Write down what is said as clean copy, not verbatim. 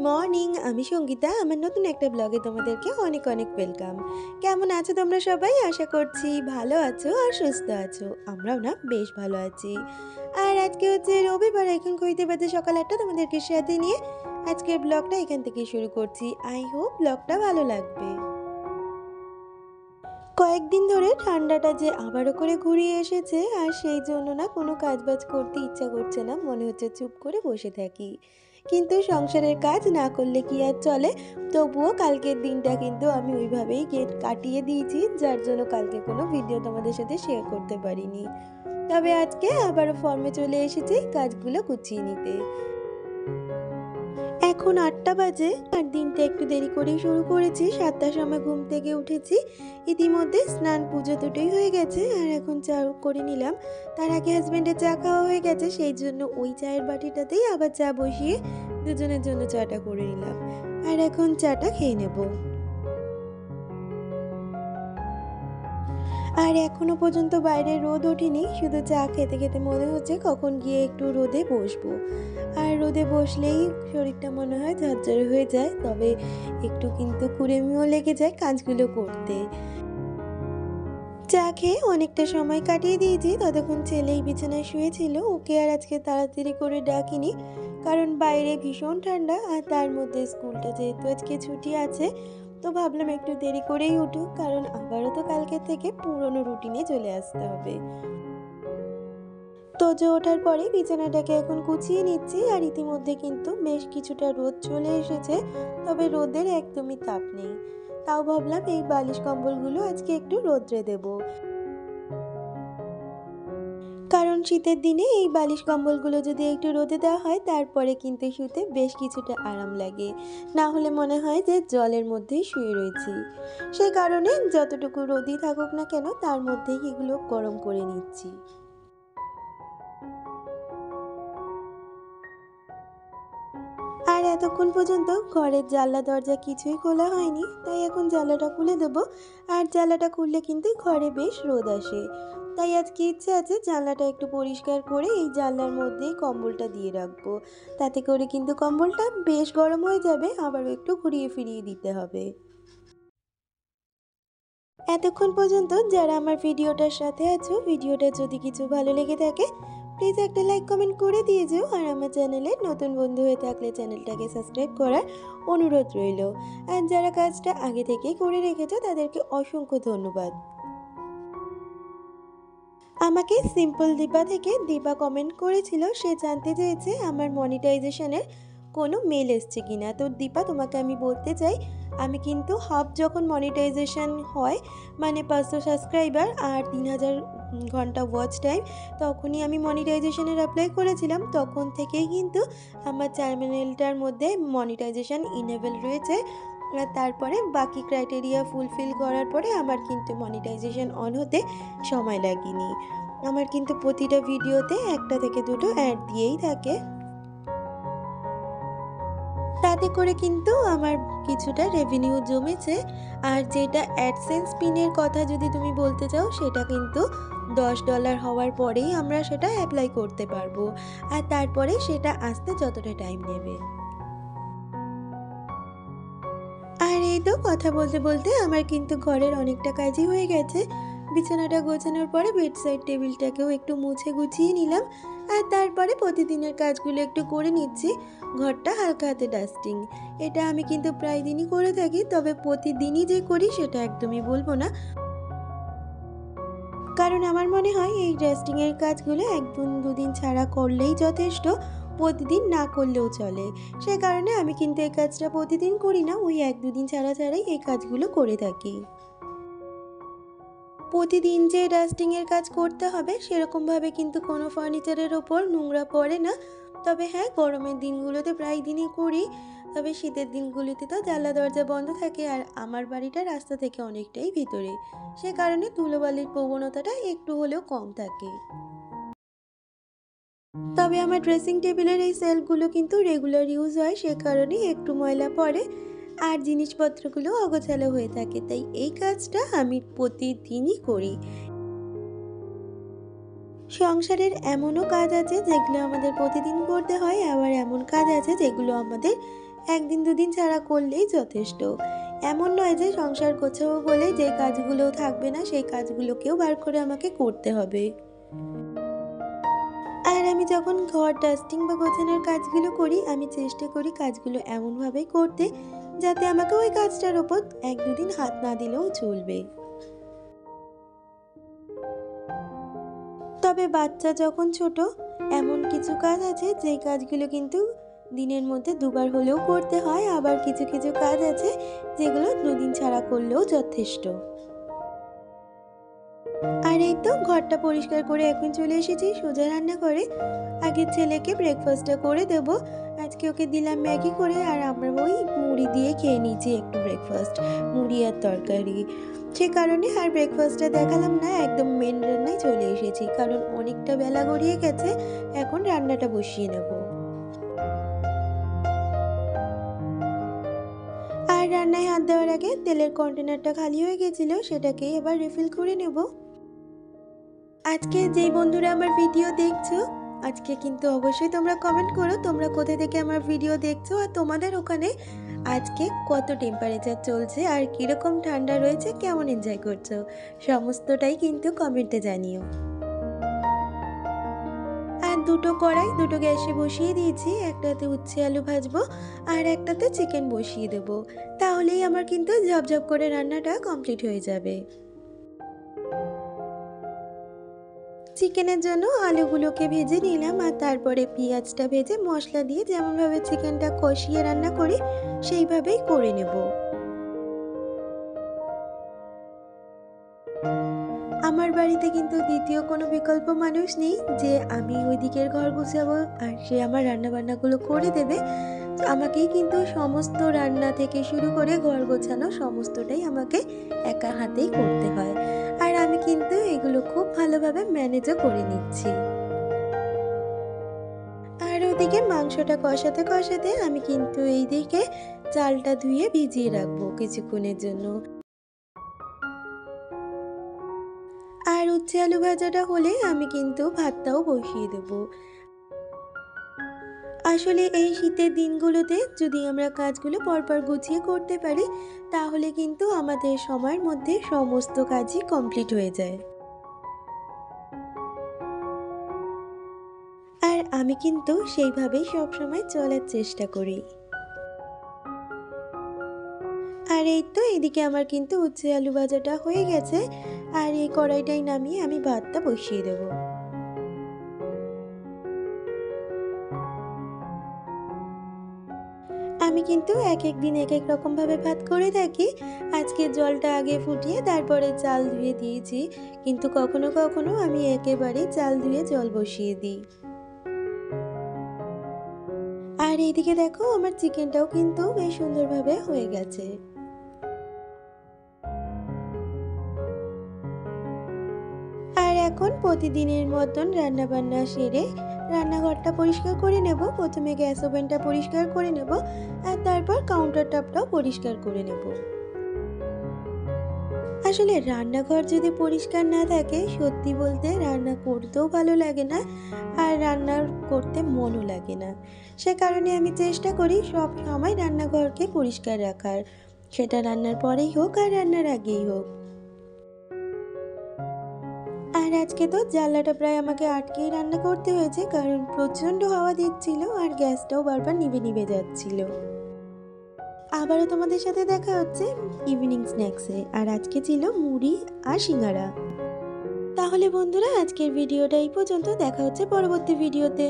Morning, আমি সঙ্গীতা। আমার নতুন একটা ব্লগে তোমাদেরকে অনেক অনেক ওয়েলকাম। কেমন আছো তোমরা সবাই? আশা করছি ভালো আছো আর সুস্থ আছো। আমরাও না বেশ ভালো আছি। আর আজকে হচ্ছে রবিবার, এখন ঘড়িতে বাজে সকাল ৮টা। তোমাদেরকে সাথে নিয়ে আজকের ব্লগটা এখান থেকেই শুরু করছি। আই হোপ ব্লগটা ভালো লাগবে। কয়েকদিন ধরে ঠান্ডাটা যে আবারও করে ঘুরিয়ে এসেছে, আর সেই জন্য না কোনো কাজবাজ করতে ইচ্ছা করছে না, মনে হচ্ছে চুপ করে বসে থাকি। কিন্তু সংসারের কাজ না করলে কি আর চলে। তবুও কালকের দিনটা কিন্তু আমি ওইভাবেই কাটিয়ে দিয়েছি, যার জন্য কালকে কোনো ভিডিও তোমাদের সাথে শেয়ার করতে পারিনি। তবে আজকে আবারও ফর্মে চলে এসেছি কাজগুলো গুছিয়ে নিতে। এখন ৮টা বাজে আর দিনটা একটু দেরি করেই শুরু করেছি। ৭টার সময় ঘুম থেকে উঠেছি। ইতিমধ্যে স্নান পুজো দুটোই হয়ে গেছে, আর এখন চা করে নিলাম। তার আগে হাজব্যান্ডের চা খাওয়া হয়ে গেছে, সেই জন্য ওই চায়ের বাটিটাতেই আবার চা বসিয়ে দুজনের জন্য চাটা করে নিলাম। আর এখন চাটা খেয়ে নেব। আর এখনো পর্যন্ত বাইরে রোদ ওঠেনি, শুধু চা খেতে খেতে মনে হচ্ছে কখন গিয়ে একটু রোদে বসবো। আর রোদে বসলেই শরীরটা মনে হয় ঝরঝরে হয়ে যায়, তবে একটু কিন্তু কুড়েমিও লেগে যায় কাজগুলো করতে। চা খেয়ে অনেকটা সময় কাটিয়ে দিয়েছি, ততক্ষণ ছেলেই বিছানায় শুয়েছিল। ওকে আর আজকে তাড়াতাড়ি করে ডাকিনি, কারণ বাইরে ভীষণ ঠান্ডা, আর তার মধ্যে স্কুলটা যেহেতু আজকে ছুটি আছে, তো ভাবলাম একটু দেরি করেই উঠুক, কারণ আবারও তো কালকে থেকে পুরনো রুটিনে চলে আসতে হবে। তোজো ওঠার পরে বিছানাটাকে এখন গুছিয়ে নিচ্ছি, আর ইতিমধ্যে কিন্তু বেশ কিছুটা রোদ চলে এসেছে, তবে রোদের একদমই তাপ নেই। তাও ভাবলাম এই বালিশ কম্বলগুলো আজকে একটু রোদ্রে দেব, কারণ শীতের দিনে এই বালিশ কম্বলগুলো যদি একটু রোদে দেওয়া হয়, তারপরে কিন্তু শুতে বেশ কিছুটা আরাম লাগে। না হলে মনে হয় যে জলের মধ্যেই শুয়ে রয়েছি। সেই কারণে যতটুকু রোদই থাকুক না কেন, তার মধ্যেই এগুলো গরম করে নিচ্ছি। আর এতক্ষণ পর্যন্ত ঘরের জানলা দরজা কিছুই খোলা হয়নি, তাই এখন জানলাটা খুলে দেবো। আর জানলাটা খুললে কিন্তু ঘরে বেশ রোদ আসে, তাই আজকে ইচ্ছে আছে জানলাটা একটু পরিষ্কার করে এই জানলার মধ্যেই কম্বলটা দিয়ে রাখবো। তাতে করে কিন্তু কম্বলটা বেশ গরম হয়ে যাবে, আবারও একটু ঘুরিয়ে ফিরিয়ে দিতে হবে। এতক্ষণ পর্যন্ত যারা আমার ভিডিওটার সাথে আছো, ভিডিওটা যদি কিছু ভালো লেগে থাকে প্লিজ একটা লাইক কমেন্ট করে দিয়ে যেও। আর আমার চ্যানেলে নতুন বন্ধু হয়ে থাকলে চ্যানেলটাকে সাবস্ক্রাইব করার অনুরোধ রইল। আর যারা কাজটা আগে থেকেই করে রেখেছো তাদেরকে অসংখ্য ধন্যবাদ। আমাকে সিম্পল দীপা থেকে দীপা কমেন্ট করেছিল, সে জানতে চেয়েছে আমার মনিটাইজেশনের কোনো মেল এসছে কিনা। তো দীপা, তোমাকে আমি বলতে চাই, আমি কিন্তু হাফ যখন মনিটাইজেশন হয়, মানে 500 সাবস্ক্রাইবার আর 3000 ঘন্টা ওয়াচ টাইম, তখনই আমি মনিটাইজেশনের অ্যাপ্লাই করেছিলাম। তখন থেকেই কিন্তু আমার চ্যানেলটার মধ্যে মনিটাইজেশন ইনেবল রয়েছে। আর তারপরে বাকি ক্রাইটেরিয়া ফুলফিল করার পরে আমার কিন্তু মনিটাইজেশন অন হতে সময় লাগেনি। আমার কিন্তু প্রতিটা ভিডিওতে একটা থেকে দুটো অ্যাড দিয়েই থাকে, তাতে করে কিন্তু আমার কিছুটা রেভিনিউ জমেছে। আর যেটা অ্যাডসেন্স পিনের কথা যদি তুমি বলতে চাও, সেটা কিন্তু $10 হওয়ার পরেই আমরা সেটা অ্যাপ্লাই করতে পারবো, আর তারপরে সেটা আসতে যতটা টাইম নেবে। আর এই তো কথা বলতে বলতে আমার কিন্তু ঘরের অনেকটা কাজই হয়ে গেছে। বিছানাটা গোছানোর পরে বেডসাইড টেবিলটাকেও একটু মুছে গুছিয়ে নিলাম, আর তারপরে প্রতিদিনের কাজগুলো একটু করে নিচ্ছি। ঘরটা হালকা হাতে ডাস্টিং, এটা আমি কিন্তু প্রায় দিনই করে থাকি, তবে প্রতিদিনই যে করি সেটা একদমই বলবো না, কারণ আমার মনে হয় এই ডাস্টিংয়ের কাজগুলো একদিন দুদিন ছাড়া করলেই যথেষ্ট, প্রতিদিন না করলেও চলে। সে কারণে আমি কিন্তু এই কাজটা প্রতিদিন করি না, ওই এক দুদিন ছাড়া ছাড়াই এই কাজগুলো করে থাকি। প্রতিদিন যে ডাস্টিংয়ের কাজ করতে হবে সেরকমভাবে কিন্তু কোনো ফার্নিচারের ওপর নোংরা পড়ে না। তবে হ্যাঁ, গরমের দিনগুলোতে প্রায় দিনই করি, তবে শীতের দিনগুলিতে তো জানলা দরজা বন্ধ থাকে, আর আমার বাড়িটা রাস্তা থেকে অনেকটাই ভিতরে, সে কারণে ধুলোবালির প্রবণতাটা একটু হলেও কম থাকে। তবে আমার ড্রেসিং টেবিলের এই সেলফগুলো কিন্তু রেগুলার ইউজ হয়, সে কারণে একটু ময়লা পড়ে আর জিনিসপত্রগুলো অগোছালো হয়ে থাকে, তাই এই কাজটা আমি প্রতিদিনই করি। সংসারের এমনও কাজ আছে যেগুলো আমাদের প্রতিদিন করতে হয়, আবার এমন কাজ আছে যেগুলো আমাদের একদিন দুদিন ছাড়া করলেই যথেষ্ট। এমন নয় যে সংসার গোছাবো বলে যে কাজগুলো থাকবে না সেই কাজগুলোকেও বার করে আমাকে করতে হবে। আর আমি যখন ঘর ডাস্টিং বা গোছানোর কাজগুলো করি আমি চেষ্টা করি কাজগুলো এমনভাবেই করতে যাতে আমাকে ওই কাজটার ওপর এক দুদিন হাত না দিলেও চলবে। তবে বাচ্চা যখন ছোট এমন কিছু কাজ আছে যেই কাজগুলো কিন্তু দিনের মধ্যে দুবার হলেও করতে হয়, আবার কিছু কিছু কাজ আছে যেগুলো দুদিন ছাড়া করলেও যথেষ্ট। আর এই তো ঘরটা পরিষ্কার করে এখন চলে এসেছি সোজা রান্না করে। আগে ছেলেকে ব্রেকফাস্টটা করে দেব। আজকে ওকে দিলাম ম্যাগি করে, আর আমরা ওই মুড়ি দিয়ে খেয়ে নিয়েছি একটু ব্রেকফাস্ট, মুড়ি আর তরকারি। সে কারণে আর ব্রেকফাস্টটা দেখালাম না, একদম মেন রান্নায় চলে এসেছি কারণ অনেকটা বেলা গড়িয়ে গেছে। এখন রান্নাটা বসিয়ে নেব। আর রান্নায় হাত দেওয়ার আগে তেলের কন্টেনারটা খালি হয়ে গেছিল, সেটাকেই এবার রিফিল করে নেব। আজকে যেই বন্ধুরা আমার ভিডিও দেখছো আজকে কিন্তু অবশ্যই তোমরা কমেন্ট করো তোমরা কোথা থেকে আমার ভিডিও দেখছো, আর তোমাদের ওখানে আজকে কত টেম্পারেচার চলছে আর কীরকম ঠান্ডা রয়েছে, কেমন এনজয় করছো, সমস্তটাই কিন্তু কমেন্টে জানিও। আর দুটো কড়াই দুটো গ্যাসে বসিয়ে দিয়েছি, একটাতে উচ্ছে আলু ভাজবো আর একটাতে চিকেন বসিয়ে দেবো। তাহলেই আমার কিন্তু ঝপঝপ করে রান্নাটা কমপ্লিট হয়ে যাবে। চিকেনের জন্য আলুগুলোকে ভেজে নিলাম আর তারপরে পেঁয়াজটা ভেজে মশলা দিয়ে যেমনভাবে চিকেনটা কষিয়ে রান্না করি সেইভাবেই করে নেব। আমার বাড়িতে কিন্তু দ্বিতীয় কোনো বিকল্প মানুষ নেই যে আমি ওই দিকের ঘর গুছাবো আর সে আমার রান্নাবান্নাগুলো করে দেবে। আমাকেই কিন্তু সমস্ত রান্না থেকে শুরু করে ঘর গোছানো সমস্তটাই আমাকে একা হাতেই করতে হয়, আর আমি কিন্তু এগুলো খুব ভালোভাবে ম্যানেজও করে নিচ্ছি। আর ওদিকে মাংসটা কষাতে কষাতে আমি কিন্তু এইদিকে চালটা ধুয়ে ভিজিয়ে রাখবো কিছুক্ষণের জন্য। আর উচ্ছে আলু ভাজাটা হলে আমি কিন্তু ভাতটাও বসিয়ে দেবো। আসলে এই শীতের দিনগুলোতে যদি আমরা কাজগুলো পরপর গুছিয়ে করতে পারি তাহলে কিন্তু আমাদের সময়ের মধ্যে সমস্ত কাজই কমপ্লিট হয়ে যায়। আর আমি কিন্তু সেইভাবেই সবসময় চলার চেষ্টা করি। আর এই তো এদিকে আমার কিন্তু উচ্ছে আলু ভাজাটা হয়ে গেছে, আর এই কড়াইটাই নামিয়ে আমি ভাতটা বসিয়ে দেবো। আমি কিন্তু এক এক দিন এক এক রকমভাবে ভাত করে থাকি। আজকে জলটা আগে ফুটিয়ে তারপরে চাল ধুয়ে দিয়েছি, কিন্তু কখনো কখনো আমি একেবারে চাল ধুয়ে জল বসিয়ে দিই। আর এইদিকে দেখো আমার চিকেনটাও কিন্তু বেশ সুন্দরভাবে হয়ে গেছে। আর এখন প্রতিদিনের মতন রান্নাবান্না সেরে রান্নাঘরটা পরিষ্কার করে নেব। প্রথমে গ্যাস ওভেনটা পরিষ্কার করে নেব আর তারপর কাউন্টার টপটাও পরিষ্কার করে নেব। আসলে রান্নাঘর যদি পরিষ্কার না থাকে সত্যি বলতে রান্না করতেও ভালো লাগে না, আর রান্নার করতে মনও লাগে না। সে কারণে আমি চেষ্টা করি সব সময় রান্নাঘরকে পরিষ্কার রাখার, সেটা রান্নার পরেই হোক আর রান্নার আগেই হোক। আর আজকে তো জানলাটা প্রায় আমাকে আটকেই রান্না করতে হয়েছে কারণ প্রচণ্ড হাওয়া দিচ্ছিল আর গ্যাসটাও বারবার নিভে নিভে যাচ্ছিল। আবারও তোমাদের সাথে দেখা হচ্ছে ইভিনিং স্ন্যাক্সে, আর আজকে ছিল মুড়ি আর সিঙ্গারা। তাহলে বন্ধুরা আজকের ভিডিওটা এই পর্যন্ত, দেখা হচ্ছে পরবর্তী ভিডিওতে।